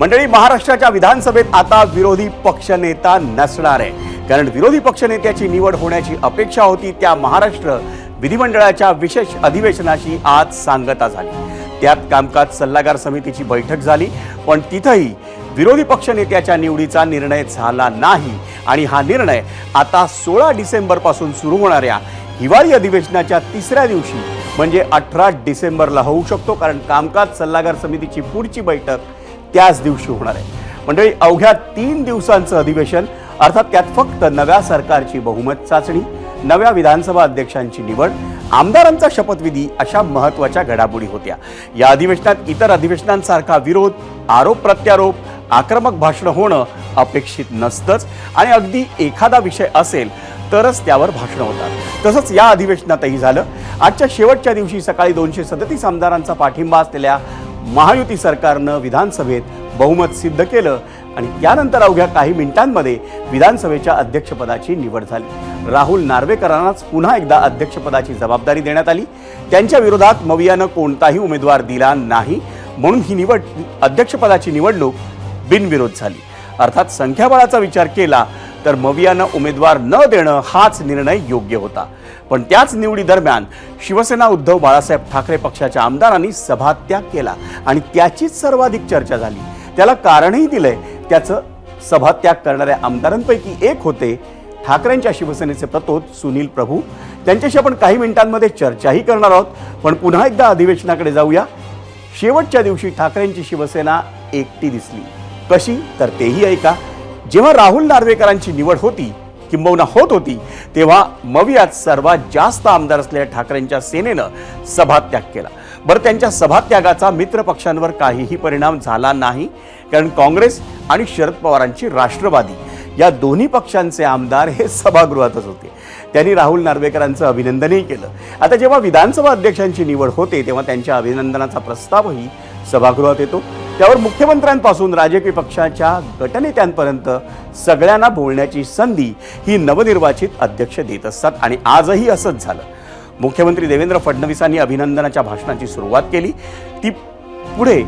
मंडळी, महाराष्ट्राच्या विधानसभेत आता विरोधी पक्षनेता नसणार आहे, कारण विरोधी पक्षनेत्याची निवड होण्याची अपेक्षा होती त्या महाराष्ट्र विधिमंडळाच्या विशेष अधिवेशनाची आज सांगता झाली। त्यात कामकाज सल्लागार समितीची बैठक झाली, पण तिथेही विरोधी पक्षनेत्याच्या निवडीचा निर्णय झाला नाही आणि हा निर्णय आता 16 डिसेंबर पासून सुरू होणाऱ्या हिवाळी अधिवेशनाच्या तिसऱ्या दिवशी म्हणजे 18 डिसेंबरला होऊ शकतो, कारण कामकाज सल्लागार समितीची पुढची बैठक त्याच दिवशी होणार आहे। मंडळी, अवघ्या 3 दिवसांचं अधिवेशन, अर्थात त्यात फक्त नव्या सरकारची बहुमत चाचणी, नव्या विधानसभा अध्यक्षांची निवड, आमदारांचा शपथविधी अशा महत्त्वाच्या घडामोडी होत्या। या अधिवेशनात इतर अधिवेशनांसारखा विरोध, आरोप प्रत्यारोप, आक्रमक भाषण होणं अपेक्षित नसतंच आणि अगदी एखादा विषय असेल तरच त्यावर भाषण होतात। तसंच या अधिवेशनातही झालं। आजच्या शेवटच्या दिवशी सकाळी 237 आमदारांचा पाठिंबा असलेल्या महायुती सरकारनं विधानसभेत बहुमत सिद्ध केलं आणि त्यानंतर अवघ्या काही मिनिटांमध्ये विधानसभेच्या अध्यक्षपदाची निवड झाली। राहुल नार्वेकरांनाच पुन्हा एकदा अध्यक्षपदाची जबाबदारी देण्यात आली। त्यांच्या विरोधात मवियानं कोणताही उमेदवार दिला नाही, म्हणून ही अध्यक्षपदाची निवडणूक बिनविरोध झाली। अर्थात संख्याबळाचा विचार केला तर मवियानं उमेदवार न देणं हाच निर्णय योग्य होता। पण त्याच निवडी दरम्यान शिवसेना उद्धव बाळासाहेब ठाकरे पक्षाच्या आमदारांनी सभात्याग केला आणि त्याचीच सर्वाधिक चर्चा झाली। त्याला कारणही दिलंय। त्याचं सभात्याग करणाऱ्या आमदारांपैकी एक होते ठाकरेंच्या शिवसेनेचे प्रतोद सुनील प्रभू। त्यांच्याशी आपण काही मिनिटांमध्ये चर्चाही करणार आहोत, पण पुन्हा एकदा अधिवेशनाकडे जाऊया। शेवटच्या दिवशी ठाकरेंची शिवसेना एकटी दिसली, कशी तर तेही ऐका। जेव्हा राहुल नार्वेकरांची निवड होती, किंबहुना होत होती, तेव्हा मवियात सर्वात जास्त आमदार असलेल्या ठाकरेंच्या सेनेनं सभात्याग केला। बरं, त्यांच्या सभात्यागाचा मित्र पक्षांवर काहीही परिणाम झाला नाही, कारण काँग्रेस आणि शरद पवारांची राष्ट्रवादी या दोन्ही पक्षांचे आमदार हे सभागृहातच होते। त्यांनी राहुल नार्वेकरांचं अभिनंदनही केलं। आता जेव्हा विधानसभा अध्यक्षांची निवड होते तेव्हा त्यांच्या अभिनंदनाचा प्रस्तावही सभागृहात येतो। त्यावर मुख्यमंत्र्यांपासून राजकीय पक्षाच्या गटनेत्यांपर्यंत सगळ्यांना बोलण्याची संधी ही नवनिर्वाचित अध्यक्ष देत असतात आणि आजही असंच झालं। मुख्यमंत्री देवेंद्र फडणवीसांनी अभिनंदनाच्या भाषणाची सुरुवात केली। ती पुढे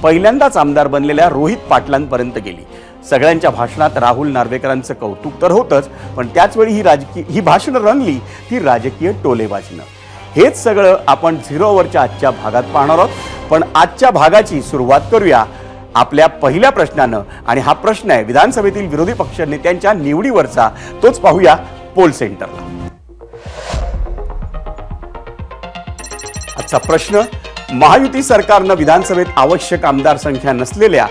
पहिल्यांदाच आमदार बनलेल्या रोहित पाटलांपर्यंत गेली। सगळ्यांच्या भाषणात राहुल नार्वेकरांचं कौतुक तर होतंच, पण त्याचवेळी ही भाषणं रंगली ती राजकीय टोलेबाजीनं। हेच सगळं आपण 0 ओव्हरच्या आजच्या भागात पाहणार आहोत, पण आजच्या भागाची सुरुवात करूया आपल्या पहिल्या प्रश्नानं, आणि हा प्रश्न आहे विधानसभेतील विरोधी पक्ष नेत्यांच्या निवडीवरचा। तोच पाहूया पोल सेंटरला। आजचा प्रश्न: महायुती सरकारनं विधानसभेत आवश्यक आमदार संख्या नसलेल्या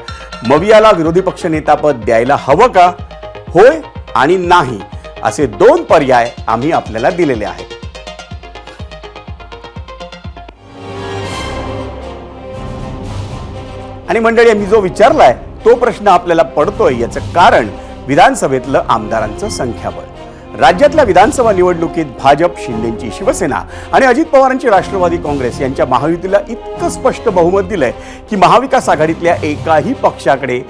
मवियाला विरोधी पक्षनेतापद द्यायला हवं का? होय आणि नाही असे 2 पर्याय आम्ही आपल्याला दिलेले आहेत। आणि मंडळी, मी जो विचारलाय तो प्रश्न आपल्याला पडतोय याचं कारण विधानसभेतलं आमदारांचं संख्याबळ। राज्यातल्या विधानसभा निवडणुकीत भाजप, शिंदेची शिवसेना आणि अजित पवारांची राष्ट्रवादी काँग्रेस यांच्या महायुतीला इतकं स्पष्ट बहुमत दिलंय की महाविकास आघाडीतल्या एकाही पक्षाकडे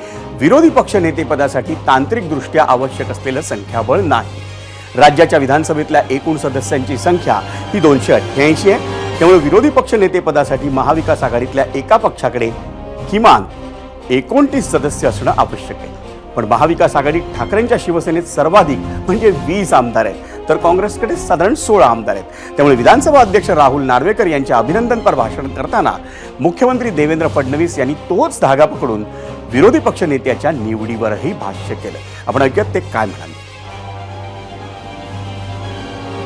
विरोधी पक्षनेतेपदासाठी तांत्रिकदृष्ट्या आवश्यक असलेलं संख्याबळ नाही। राज्याच्या विधानसभेतल्या एकूण सदस्यांची संख्या ही 288 आहे। त्यामुळे विरोधी पक्षनेतेपदासाठी महाविकास आघाडीतल्या एका पक्षाकडे किमान 29 सदस्य असणं आवश्यक आहे। पण महाविकास आघाडीत ठाकरेंच्या शिवसेनेत सर्वाधिक म्हणजे 20 आमदार आहेत, तर काँग्रेसकडे साधारण 16 आमदार आहेत। त्यामुळे विधानसभा अध्यक्ष राहुल नार्वेकर यांच्या अभिनंदनपर भाषण करताना मुख्यमंत्री देवेंद्र फडणवीस यांनी तोच धागा पकडून विरोधी पक्षनेत्याच्या निवडीवरही भाष्य केलं। आपण ऐकूयात ते काय म्हणाले।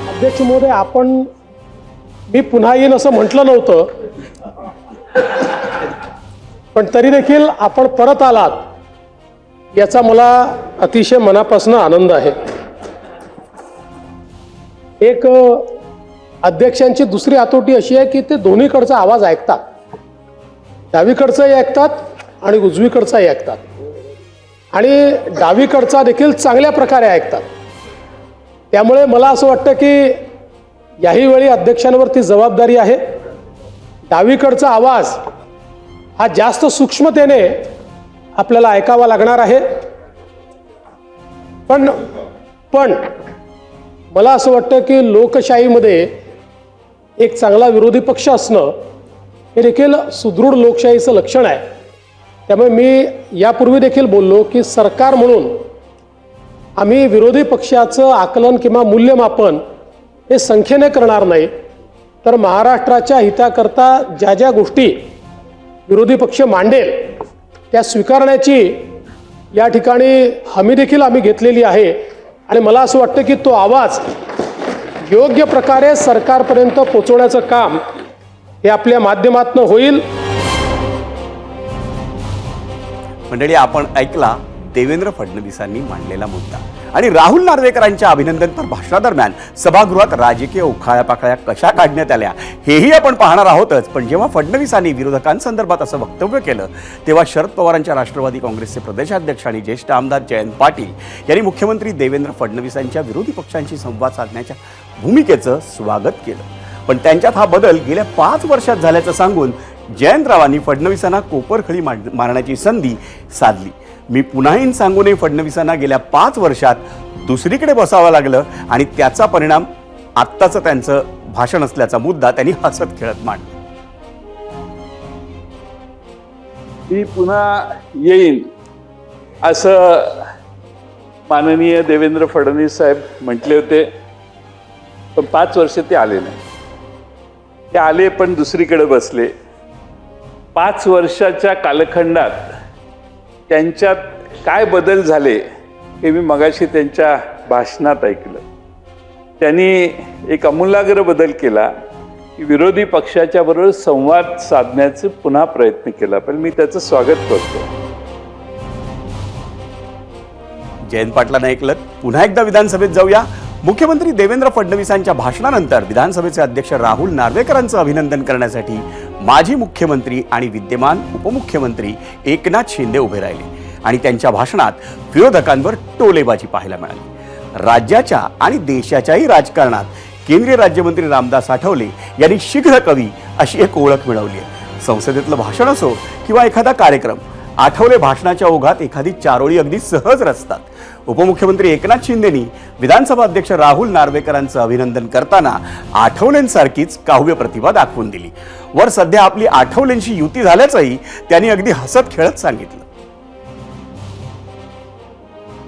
अध्यक्ष महोदय, मी पुन्हा येईन असं म्हटलं नव्हतं, पण तरी देखील आपण परत आलात याचा मला अतिशय मनापासून आनंद आहे। एक अध्यक्षांची दुसरी आतोटी अशी आहे की ते दोन्हीकडचा आवाज ऐकतात, डावीकडचाही ऐकतात आणि उजवीकडचाही ऐकतात, आणि डावीकडचा देखील चांगल्या प्रकारे ऐकतात। त्यामुळे मला असं वाटतं की याही वेळी अध्यक्षांवरती जबाबदारी आहे। डावीकडचा आवाज हा जास्त सूक्ष्मतेने आपल्याला ऐकावा लागणार आहे। पण मला असं वाटतं की लोकशाहीमध्ये एक चांगला विरोधी पक्ष असणं हे देखील सुदृढ लोकशाहीचं लक्षण आहे। त्यामुळे मी यापूर्वी देखील बोललो की सरकार म्हणून आम्ही विरोधी पक्षाचं आकलन किंवा मूल्यमापन हे संख्येने करणार नाही, तर महाराष्ट्राच्या हिताकरता ज्या ज्या गोष्टी विरोधी पक्ष मांडेल त्या स्वीकारण्याची या ठिकाणी हमी देखील आम्ही घेतलेली आहे. आणि मला असं वाटतं की तो आवाज योग्य प्रकारे सरकारपर्यंत पोहोचवण्याचं काम हे आपल्या माध्यमातून होईल. मंडळी, आपण ऐकला देवेंद्र फडणवीसांनी मांडलेला मुद्दा. आणि राहुल नार्वेकरांच्या अभिनंदनपर भाषणादरम्यान सभागृहात राजकीय उखाळ्यापाखळ्या कशा काढण्यात आल्या हेही आपण पाहणार आहोतच. पण जेव्हा फडणवीसांनी विरोधकांसंदर्भात असं वक्तव्य केलं तेव्हा शरद पवारांच्या राष्ट्रवादी काँग्रेसचे प्रदेशाध्यक्ष आणि ज्येष्ठ आमदार जयंत पाटील यांनी मुख्यमंत्री देवेंद्र फडणवीसांच्या विरोधी पक्षांशी संवाद साधण्याच्या भूमिकेचं स्वागत केलं. पण त्यांच्यात हा बदल गेल्या 5 वर्षात झाल्याचं सांगून जयंतरावांनी फडणवीसांना कोपरखळी मारण्याची संधी साधली. मी पुन्हाही सांगू नये, फडणवीसांना गेल्या 5 वर्षात दुसरीकडे बसावं लागलं आणि त्याचा परिणाम आत्ताचं त्यांचं भाषण असल्याचा मुद्दा त्यांनी हसत खेळत मांडला. मी पुन्हा येईन असं माननीय देवेंद्र फडणवीस साहेब म्हटले होते, पण 5 वर्ष ते आले नाही. ते आले पण दुसरीकडे बसले. 5 वर्षाच्या कालखंडात त्यांच्यात काय बदल झाले हे मी मगाशी त्यांच्या भाषणात ऐकलं. त्यांनी एक आमूलाग्र बदल केला की विरोधी पक्षाच्या बरोबर संवाद साधण्याचा पुन्हा प्रयत्न केला. पण मी त्याचं स्वागत करतो. जयंत पाटलांना ऐकलं. पुन्हा एकदा विधानसभेत जाऊया. मुख्यमंत्री देवेंद्र फडणवीसांच्या भाषणानंतर विधानसभेचे अध्यक्ष राहुल नार्वेकरांचं अभिनंदन करण्यासाठी माजी मुख्यमंत्री आणि विद्यमान उपमुख्यमंत्री एकनाथ शिंदे उभे राहिले आणि त्यांच्या भाषणात विरोधकांवर टोलेबाजी पाहायला मिळाली. राज्याच्या आणि देशाच्याही राजकारणात केंद्रीय राज्यमंत्री रामदास आठवले यांनी शीघ्र कवी अशी एक ओळख मिळवली आहे. संसदेतलं भाषण असो किंवा एखादा कार्यक्रम, आठवले भाषणाच्या ओघात एखादी चारोळी अगदी सहज रचतात. उपमुख्यमंत्री एकनाथ शिंदेनी विधानसभा अध्यक्ष राहुल नार्वेकरांचं अभिनंदन करताना आठवलेंसारखीच काव्य प्रतिभा दाखवून दिली. वर सध्या आपली आठवलेंशी युती झाल्याचंही त्यांनी अगदी हसत खेळत सांगितलं.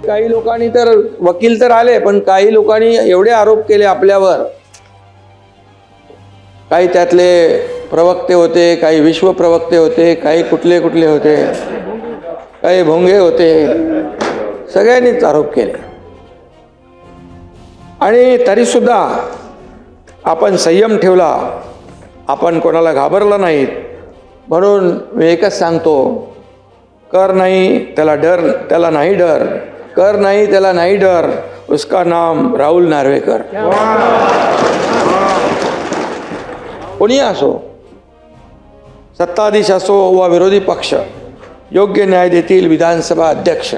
काही लोकांनी तर वकील तर आले, पण काही लोकांनी एवढे आरोप केले आपल्यावर. काही त्यातले प्रवक्ते होते, काही विश्व प्रवक्ते होते, काही कुठले कुठले होते, काही भोंगे होते. सगळ्यांनीच आरोप केले आणि तरीसुद्धा आपण संयम ठेवला. आपण कोणाला घाबरलं नाहीत. म्हणून मी एकच सांगतो, कर नाही त्याला डर, त्याला नाही डर. कर नाही त्याला नाही डर, उसका नाम राहुल नार्वेकर. कोणी असो, सत्ताधीश असो वा विरोधी पक्ष, योग्य न्याय देतील विधानसभा अध्यक्ष.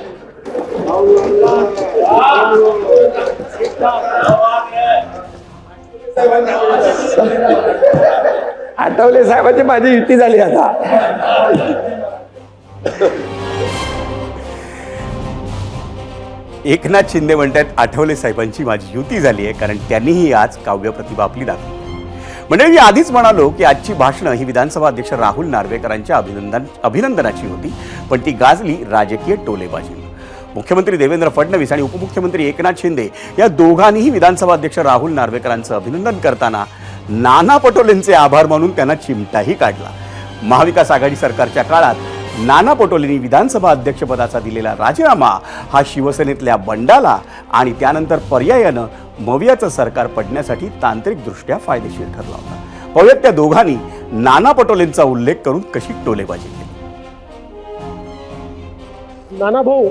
आठवले साहेबांची माझी युती झाली आता. एकनाथ शिंदे म्हणतात आठवले साहेबांची माझी युती झाली आहे, कारण त्यांनीही आज काव्य प्रतिभा आपली दाखवली. म्हणजे मी आधीच म्हणालो की आजची भाषणं ही विधानसभा अध्यक्ष राहुल नार्वेकरांच्या अभिनंदनाची होती, पण ती गाजली राजकीय टोलेबाजी. मुख्यमंत्री देवेंद्र फडणवीस आणि उपमुख्यमंत्री एकनाथ शिंदे या दोघांनीही विधानसभा अध्यक्ष राहुल नार्वेकरांचं अभिनंदन करताना नाना पटोलेंचे आभार मानून त्यांना चिमटाही काढला. महाविकास आघाडी सरकारच्या काळात नाना पटोलेंनी विधानसभा अध्यक्षपदाचा दिलेला राजीनामा हा शिवसेनेतल्या बंडाला आणि त्यानंतर पर्यायानं मवियाचं सरकार पडण्यासाठी तांत्रिकदृष्ट्या फायदेशीर ठरला होता. पाहूयात त्या दोघांनी नाना पटोलेंचा उल्लेख करून कशी टोलेबाजी केली. नाना भाऊ,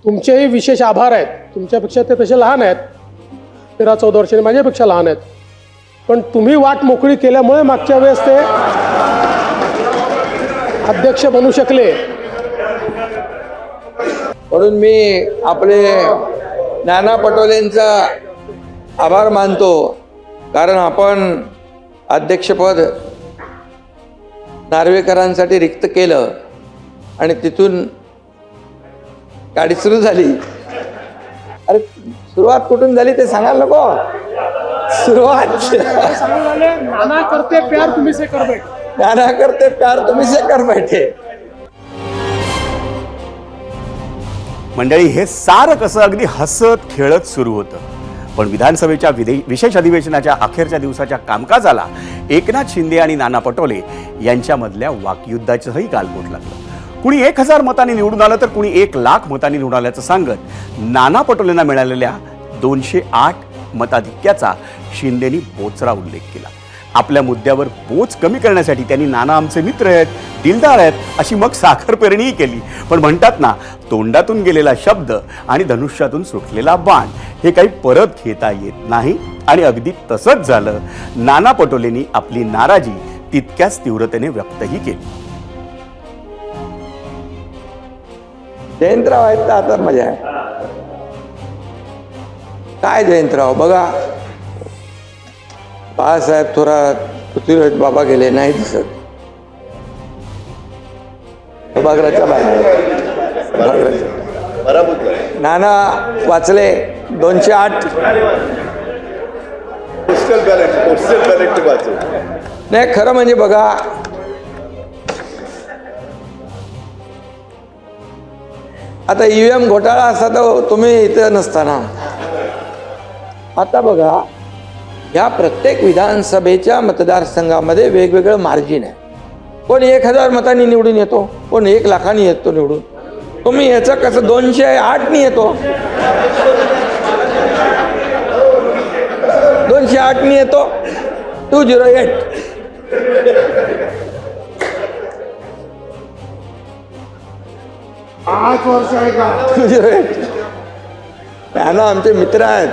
तुमचेही विशेष आभार आहेत. तुमच्यापेक्षा ते तसे लहान आहेत, 13-14 वर्षांनी माझ्यापेक्षा लहान आहेत. पण तुम्ही वाट मोकळी केल्यामुळे मागच्या वेळेस ते अध्यक्ष बनू शकले. म्हणून मी आपले नाना पटोलेंचा आभार मानतो, कारण आपण अध्यक्षपद नार्वेकरांसाठी रिक्त केलं आणि तिथून गाडी सुरू झाली. अरे सुरुवात कुठून झाली ते सांगायला नको. सुरुवात नाना करते प्यार तुम्ही से कर बैठे. नाना करते प्यार तुम्ही से कर बैठे. मंडळी, हे सारं कसं अगदी हसत खेळत सुरू होतं. पण विधानसभेच्या विशेष अधिवेशनाच्या अखेरच्या दिवसाच्या कामकाजाला एकनाथ शिंदे आणि नाना पटोले यांच्यामधल्या वाकयुद्धाचंही गालबोट लागलं. कुणी 1000 मतांनी निवडून आलं तर कुणी 1,00,000 मतांनी निवडून आल्याचं सांगत नाना पटोलेंना मिळालेल्या 208 मताधिक्याचा शिंदेनी बोचरा उल्लेख केला. आपल्या मुद्द्यावर बोच कमी करण्यासाठी त्यांनी नाना आमचे मित्र आहेत, दिलदार आहेत अशी मग साखर पेरणीही केली. पण म्हणतात ना, तोंडातून गेलेला शब्द आणि धनुष्यातून सुटलेला बाण हे काही परत घेता येत नाही. आणि अगदी तसंच झालं. नाना पटोलेंनी आपली नाराजी तितक्याच तीव्रतेने व्यक्तही केली. जयंतराव आहेत तर आता मजा आहे. काय जयंतराव बघा, बाळासाहेब थोरात, पृथ्वीराज बाबा गेले नाही दिसत. सभागृहाच्या बाहेर नाना वाचले 208. नाही खरं म्हणजे बघा, आता ईव्हीएम घोटाळा असता तर तुम्ही इथं नसताना. आता बघा, या प्रत्येक विधानसभेच्या मतदारसंघामध्ये वेगवेगळं मार्जिन आहे. कोण 1000 मतांनी निवडून येतो, कोण 1,00,000 येतो निवडून. तुम्ही याचं कसं 208 येतो, 208 येतो. 208 208. नाना आमचे मित्र आहेत.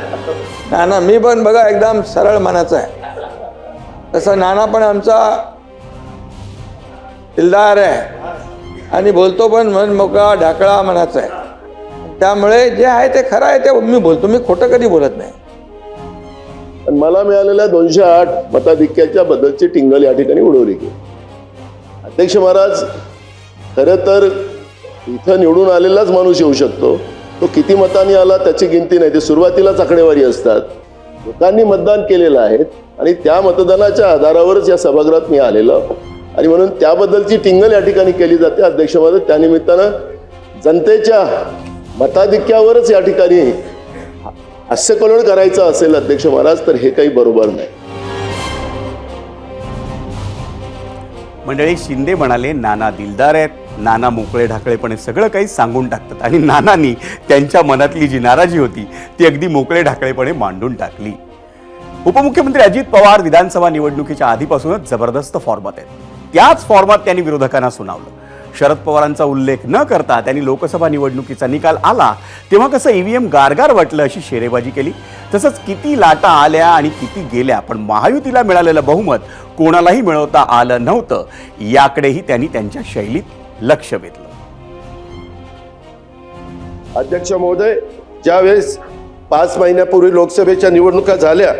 नाना मी पण बघा एकदम सरळ मनाचा आहे, तसं नाना पण आमचा दिलदार आहे आणि बोलतो पण मन मोकळा ढाकळा मनाचा आहे. त्यामुळे जे आहे ते खरं आहे ते मी बोलतो, मी खोटं कधी बोलत नाही. मला मिळालेल्या 208 मताधिक्याच्या बद्दलची टिंगल या ठिकाणी उडवली गेली. अध्यक्ष महाराज, खरं तर इथं निवडून आलेलाच माणूस येऊ शकतो. तो किती मतांनी आला त्याची गिनती नाही, ते सुरुवातीलाच आकडेवारी असतात. लोकांनी मतदान केलेलं आहे आणि त्या मतदानाच्या आधारावरच या सभागृहात मी आलेलो आणि म्हणून त्याबद्दलची टिंगल या ठिकाणी केली जाते. अध्यक्ष महाराज, त्यानिमित्तानं जनतेच्या मताधिक्यावरच या ठिकाणी हास्यकल्लोळ करायचं असेल अध्यक्ष महाराज तर हे काही बरोबर नाही. मंडळी, शिंदे म्हणाले नाना दिलदार आहेत, नाना मोकळे ढाकळेपणे सगळं काही सांगून टाकतात आणि नानांनी त्यांच्या मनातली जी नाराजी होती ती अगदी मोकळे ढाकळेपणे मांडून टाकली. उपमुख्यमंत्री अजित पवार विधानसभा निवडणुकीच्या आधीपासूनच जबरदस्त फॉर्मात आहेत. त्याच फॉर्मात त्यांनी विरोधकांना सुनावलं. शरद पवारांचा उल्लेख न करता त्यांनी लोकसभा निवडणुकीचा निकाल आला तेव्हा कसं ईव्हीएम गारगार वाटलं अशी शेरेबाजी केली. तसंच किती लाटा आल्या आणि किती गेल्या, पण महायुतीला मिळालेलं बहुमत कोणालाही मिळवता आलं नव्हतं याकडेही त्यांनी त्यांच्या शैलीत लक्ष वेधलं. अध्यक्ष महोदय, ज्यावेळेस 5 महिन्यापूर्वी लोकसभेच्या निवडणुका झाल्या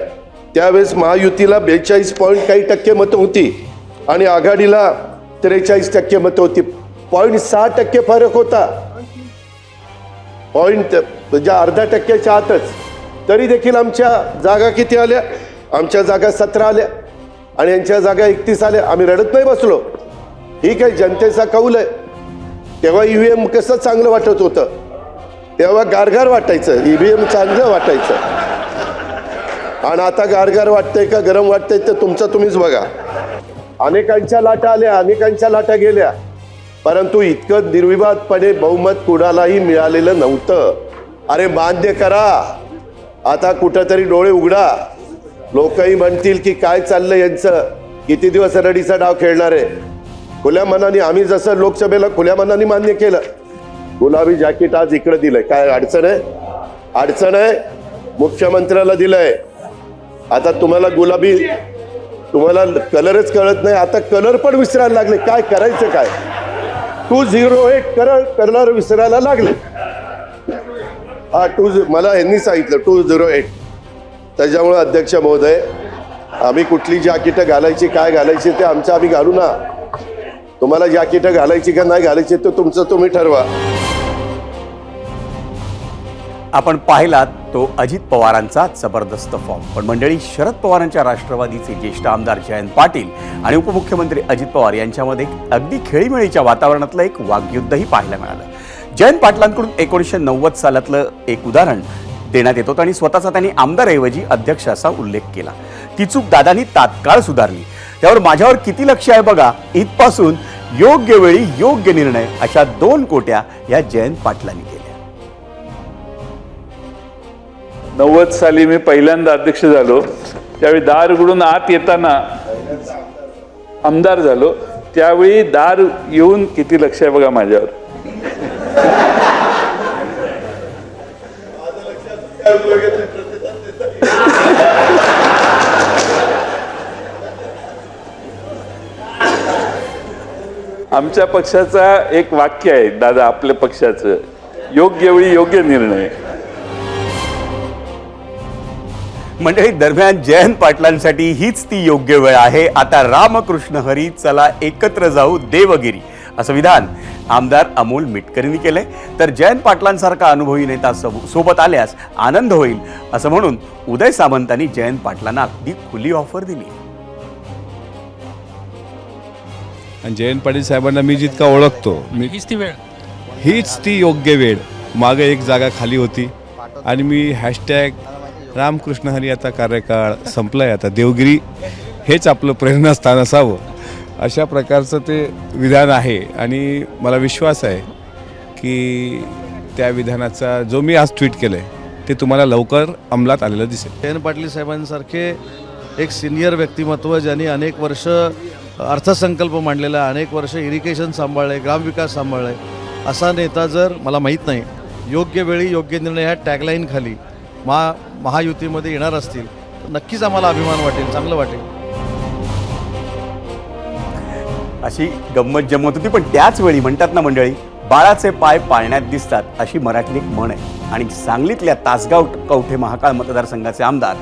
त्यावेळेस महायुतीला 42 पॉईंट काही टक्के मतं होती आणि आघाडीला 43% मतं होती. 0.6% फरक होता, पॉईंट म्हणजे अर्धा टक्क्याच्या आतच. तरी देखील आमच्या जागा किती आल्या? आमच्या जागा 17 आल्या आणि यांच्या जागा 31 आल्या. आम्ही रडत नाही बसलो. ठीक आहे, जनतेचा कौल आहे. तेव्हा ईव्हीएम कसं चांगलं वाटत होतं, तेव्हा गारगार वाटायचं, ईव्हीएम चांगलं वाटायचं. आणि आता गारगार वाटतंय का गरम वाटतंय ते तुमचं तुम्हीच बघा. अनेकांच्या लाटा आल्या, अनेकांच्या लाटा गेल्या, परंतु इतकं निर्विवादपणे बहुमत कुणालाही मिळालेलं नव्हतं. अरे मान्य करा, आता कुठंतरी डोळे उघडा. लोकही म्हणतील की काय चाललंय यांचं, किती दिवस रडीचा डाव खेळणार आहे. खुल्या मनाने आम्ही जसं लोकसभेला खुल्या मनाने मान्य केलं, गुलाबी जॅकेट आज इकडे दिलंय. काय अडचण आहे? अडचण आहे, मुख्यमंत्र्याला दिलंय. आता तुम्हाला गुलाबी, तुम्हाला कलरच कळत नाही, आता कलर पण विसरायला लागले. काय करायचं काय? 208 कलर विसरायला लागले. हा मला यांनी सांगितलं 208. त्याच्यामुळे अध्यक्ष महोदय, आम्ही कुठली जॅकेट घालायची काय घालायची ते आमचं आम्ही घालू ना. तुम्हाला जॅकेट घालायची का नाही घालायची ते तुमचं तुम्ही ठरवा. आपण पाहिलात तो अजित पवारांचा जबरदस्त फॉर्म. पण मंडळी, शरद पवारांच्या राष्ट्रवादीचे ज्येष्ठ आमदार जयंत पाटील आणि उपमुख्यमंत्री अजित पवार यांच्यामध्ये अगदी खेळीमेळीच्या वातावरणातलं एक वाग्युद्धही पाहायला मिळालं. जयंत पाटलांकडून 1990 सालातलं एक उदाहरण देण्यात येतो आणि स्वतःचा त्यांनी आमदारऐवजी अध्यक्ष असा उल्लेख केला. ती चूक दादांनी तात्काळ सुधारली. त्यावर माझ्यावर किती लक्ष आहे बघा, इथपासून योग्य वेळी योग्य निर्णय अशा 2 कोट्या या जयंत पाटलांनी केल्या. 90 साली मी पहिल्यांदा अध्यक्ष झालो, त्यावेळी दार उघडून आत येताना आमदार झालो. त्यावेळी दार येऊन किती लक्ष आहे बघा माझ्यावर. आमच्या पक्षाचा एक वाक्य आहे दादा, आपल्या पक्षाचं, योग्य वेळी योग्य निर्णय. मंडळी, दरम्यान जयंत पाटलांसाठी हीच ती योग्य वेळ आहे. आता रामकृष्ण हरी चला एकत्र जाऊ देवगिरी, असं विधान आमदार अमोल मिटकरींनी केलंय. तर जयंत पाटलांसारखा अनुभवी नेता सोबत आल्यास आनंद होईल असं म्हणून उदय सामंतांनी जयंत पाटलांना अगदी खुली ऑफर दिली. आणि जयंत पाटील साहेबांना मी जितका ओळखतो, हीच ती योग्य वेळ. मागे एक जागा खाली होती आणि मी हॅशटॅग रामकृष्ण हरी आता कार्यकाळ संपलाय, आता देवगिरी हेच आपलं प्रेरणास्थान असावं, अशा प्रकारचं ते विधान आहे. आणि मला विश्वास आहे की त्या विधानाचा जो मी आज ट्विट केलं आहे ते तुम्हाला लवकर अंमलात आलेलं दिसेल. जयंत पाटील साहेबांसारखे एक सिनियर व्यक्तिमत्व, ज्यांनी अनेक वर्ष अर्थसंकल्प मांडलेला, अनेक वर्ष इरिगेशन सांभाळले, ग्रामविकास सांभाळले, असा नेता जर, मला माहीत नाही, योग्य वेळी योग्य निर्णय ह्या टॅगलाईन खाली महायुतीमध्ये येणार असतील तर नक्कीच आम्हाला अभिमान वाटेल, चांगलं वाटेल. अशी गंमत जम्मत होती. पण त्याच वेळी म्हणतात ना मंडळी, बाळाचे पाय पाळण्यात दिसतात, अशी मराठी एक म्हण आहे. आणि सांगलीतल्या तासगाव कवठे महाकाळ मतदारसंघाचे आमदार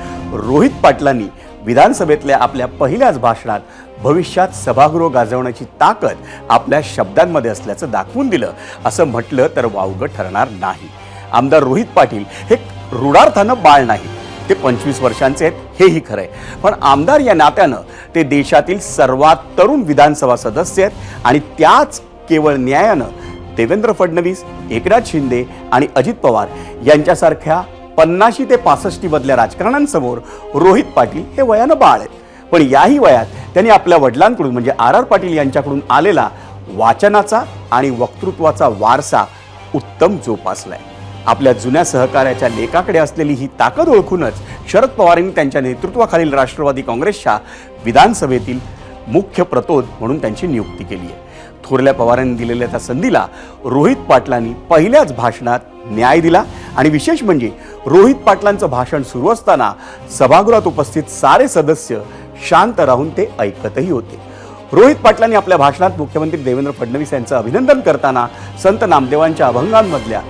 रोहित पाटलांनी विधानसभेतल्या आपल्या पहिल्याच भाषणात भविष्यात सभागृह गाजवण्याची ताकद आपल्या शब्दांमध्ये असल्याचं दाखवून दिलं, असं म्हटलं तर वावगं ठरणार नाही. आमदार रोहित पाटील हे रुडार्थानं बाळ नाही, ते 25 वर्षांचे आहेत, हेही खरं आहे. पण आमदार या नात्यानं ते देशातील सर्वात तरुण विधानसभा सदस्य आहेत. आणि त्याच केवळ न्यायानं देवेंद्र फडणवीस, एकनाथ शिंदे आणि अजित पवार यांच्यासारख्या 50 ते 65 मधल्या राजकारण्यांसमोर रोहित पाटील हे वयानं बाळ आहेत. पण याही वयात त्यांनी आपल्या वडिलांकडून म्हणजे RR पाटील यांच्याकडून आलेला वाचनाचा आणि वक्तृत्वाचा वारसा उत्तम जोपासलाय. आपल्या जुन्या सहकार्याच्या लेखाकडे असलेली ही ताकद ओळखूनच शरद पवारांनी त्यांच्या नेतृत्वाखालील राष्ट्रवादी काँग्रेसच्या विधानसभेतील मुख्य प्रतोद म्हणून त्यांची नियुक्ती केली आहे. थोरल्या पवारांनी दिलेल्या त्या संधीला रोहित पाटलांनी पहिल्याच भाषणात न्याय दिला. आणि विशेष म्हणजे रोहित पाटलांचं भाषण सुरू असताना सभागृहात उपस्थित सारे सदस्य शांत राहून ते ऐकतही होते. रोहित पाटलांनी आपल्या भाषणात मुख्यमंत्री देवेंद्र फडणवीस यांचं अभिनंदन करताना संत नामदेवांच्या अभंगांमधल्या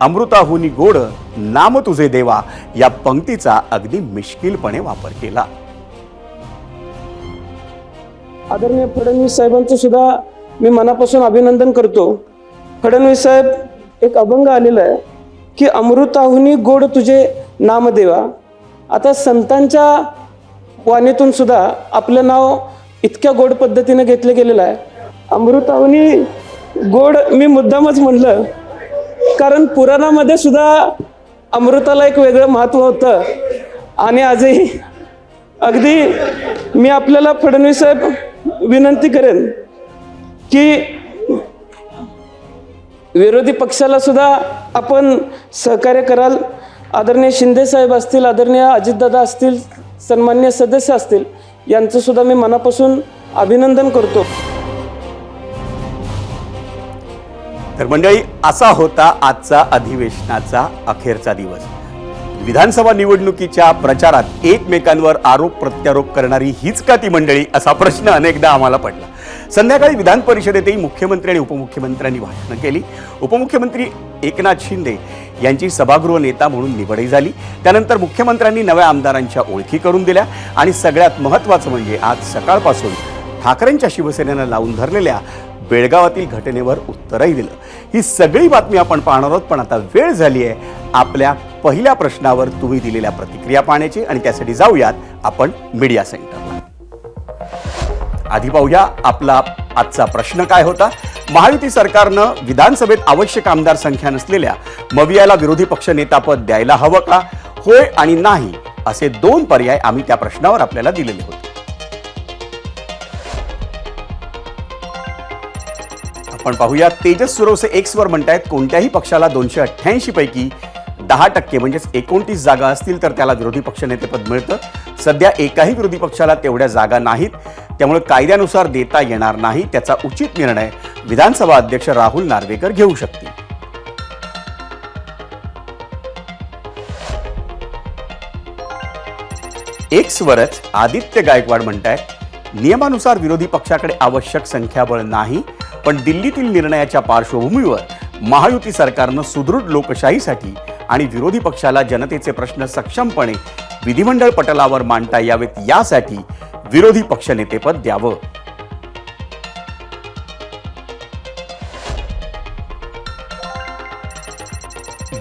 अमृताहुनी गोड नाम तुझे देवा या पंक्तीचा अगदी मिश्किलपणे वापर केला. आदरणीय फडणवीस साहेबांचं सुद्धा मी मनापासून अभिनंदन करतो. फडणवीस साहेब, एक अभंग आलेला आहे की अमृताहुनी गोड तुझे नामदेवा. आता संतांच्या वाणीतून सुद्धा आपलं नाव इतक्या गोड पद्धतीने घेतलं गेलेलं आहे. अमृताहुनी गोड मी मुद्दामच म्हटलं, कारण पुराणामध्ये सुद्धा अमृताला एक वेगळं महत्त्व होतं. आणि आजही अगदी मी आपल्याला फडणवीस साहेब विनंती करेन की विरोधी पक्षाला सुद्धा आपण सहकार्य कराल. आदरणीय शिंदे साहेब असतील, आदरणीय अजितदादा असतील, सन्माननीय सदस्य असतील, यांचं सुद्धा मी मनापासून अभिनंदन करतो. तर मंडळी, असा होता आजचा अधिवेशनाचा अखेरचा दिवस. विधानसभा निवडणुकीच्या प्रचारात एकमेकांवर आरोप प्रत्यारोप करणारी हीच का ती मंडळी, असा प्रश्न अनेकदा आम्हाला पडला. संध्याकाळी विधान परिषदेतही मुख्यमंत्री आणि उपमुख्यमंत्र्यांनी भाषणं केली. उपमुख्यमंत्री एकनाथ शिंदे यांची सभागृह नेता म्हणून निवडही झाली. त्यानंतर मुख्यमंत्र्यांनी नव्या आमदारांच्या ओळखी करून दिल्या. आणि सगळ्यात महत्त्वाचं म्हणजे आज सकाळपासून ठाकरेंच्या शिवसेनेनं लावून धरलेल्या बेळगावातील घटनेवर उत्तरही दिलं. ही सगळी बातमी आपण पाहणार आहोत. पण आता वेळ झाली आहे आपल्या पहिल्या प्रश्नावर तुम्ही दिलेल्या प्रतिक्रिया पाहण्याची. आणि त्यासाठी जाऊयात आपण मीडिया सेंटरला. आधी पाहूया आपला आजचा प्रश्न काय होता. महायुती सरकारनं विधानसभेत आवश्यक आमदार संख्या नसलेल्या मवियाला विरोधी पक्ष नेतापद द्यायला हवं का? होय आणि नाही असे 2 पर्याय आम्ही त्या प्रश्नावर आपल्याला दिलेले होते. आपण पाहूया, तेजस सुरवसे एक्स वर म्हणतायत, कोणत्याही पक्षाला 288 पैकी 10% म्हणजेच 29 जागा असतील तर त्याला विरोधी पक्षनेतेपद मिळतं. सध्या एकाही विरोधी पक्षाला तेवढ्या जागा नाहीत, त्यामुळे कायद्यानुसार देता येणार नाही. त्याचा उचित निर्णय विधानसभा अध्यक्ष राहुल नार्वेकर घेऊ शकतील. एक्स वरच आदित्य गायकवाड म्हणतायत, नियमानुसार विरोधी पक्षाकडे आवश्यक संख्याबळ नाही, पण दिल्लीतील निर्णयाच्या पार्श्वभूमीवर महायुती सरकारनं सुदृढ लोकशाहीसाठी आणि विरोधी पक्षाला जनतेचे प्रश्न सक्षमपणे विधिमंडळ पटलावर मांडता यावेत यासाठी विरोधी पक्षनेतेपद द्यावं.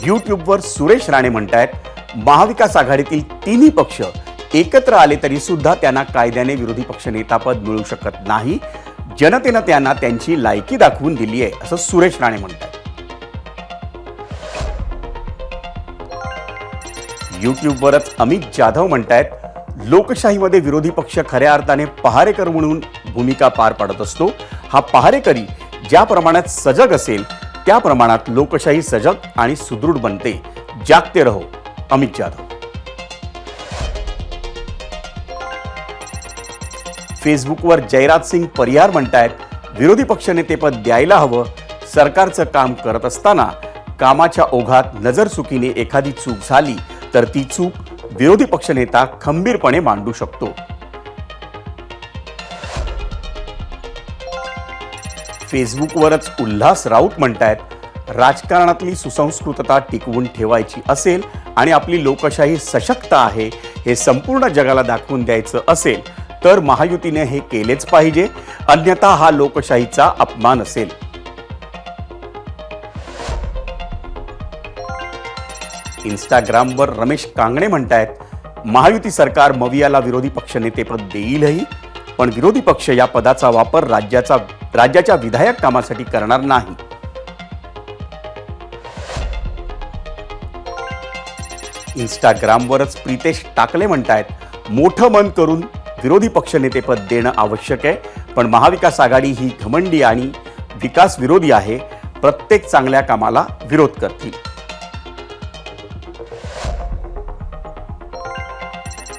यूट्यूबवर सुरेश राणे म्हणतायत, महाविकास आघाडीतील तिन्ही पक्ष एकत्र आले तरी सुद्धा त्यांना कायद्याने विरोधी पक्षनेतापद मिळू शकत नाही. जनतेनं त्यांना त्यांची लायकी दाखवून दिली आहे असं सुरेश राणे म्हणतात. यूट्यूबवरच अमित जाधव म्हणतायत, लोकशाहीमध्ये विरोधी पक्ष खऱ्या अर्थाने पहारेकर म्हणून भूमिका पार पाडत असतो. हा पहारेकरी ज्या प्रमाणात सजग असेल त्या प्रमाणात लोकशाही सजग आणि सुदृढ बनते. जागते रहो. अमित जाधव. फेसबुकवर जयराज सिंग परिहार म्हणतायत, विरोधी पक्षनेतेपद द्यायला हवं. सरकारचं काम करत असताना कामाच्या ओघात नजरचुकीने एखादी चूक झाली तर ती चूक विरोधी पक्षनेता खंबीरपणे मांडू शकतो. फेसबुकवरच उल्हास राऊत म्हणतायत, राजकारणातली सुसंस्कृतता टिकवून ठेवायची असेल आणि आपली लोकशाही सशक्त आहे हे संपूर्ण जगाला दाखवून द्यायचं असेल तर महायुतीने हे केलेच पाहिजे, अन्यथा हा लोकशाहीचा अपमान असेल. इंस्टाग्रामवर रमेश कांगणे म्हणतायत, महायुती सरकार मवियाला विरोधी पक्षनेतेपद देईलही, पण विरोधी पक्ष या पदाचा वापर राज्याच्या विधायक कामासाठी करणार नाही. इंस्टाग्रामवरच प्रितेश टाकले म्हणतायत, मोठं मन करून विरोधी पक्षनेतेपद देणं आवश्यक आहे, पण महाविकास आघाडी ही घमंडी आणि विकास विरोधी आहे. प्रत्येक चांगल्या कामाला विरोध करतील.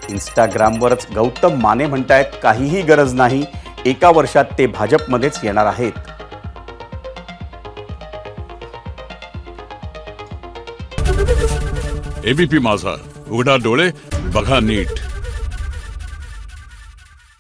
इंस्टाग्रामवरच गौतम माने म्हणतायत, काहीही गरज नाही, एका वर्षात ते भाजपमध्येच येणार आहेत. एबीपी माझा, उघडा डोळे बघा नीट.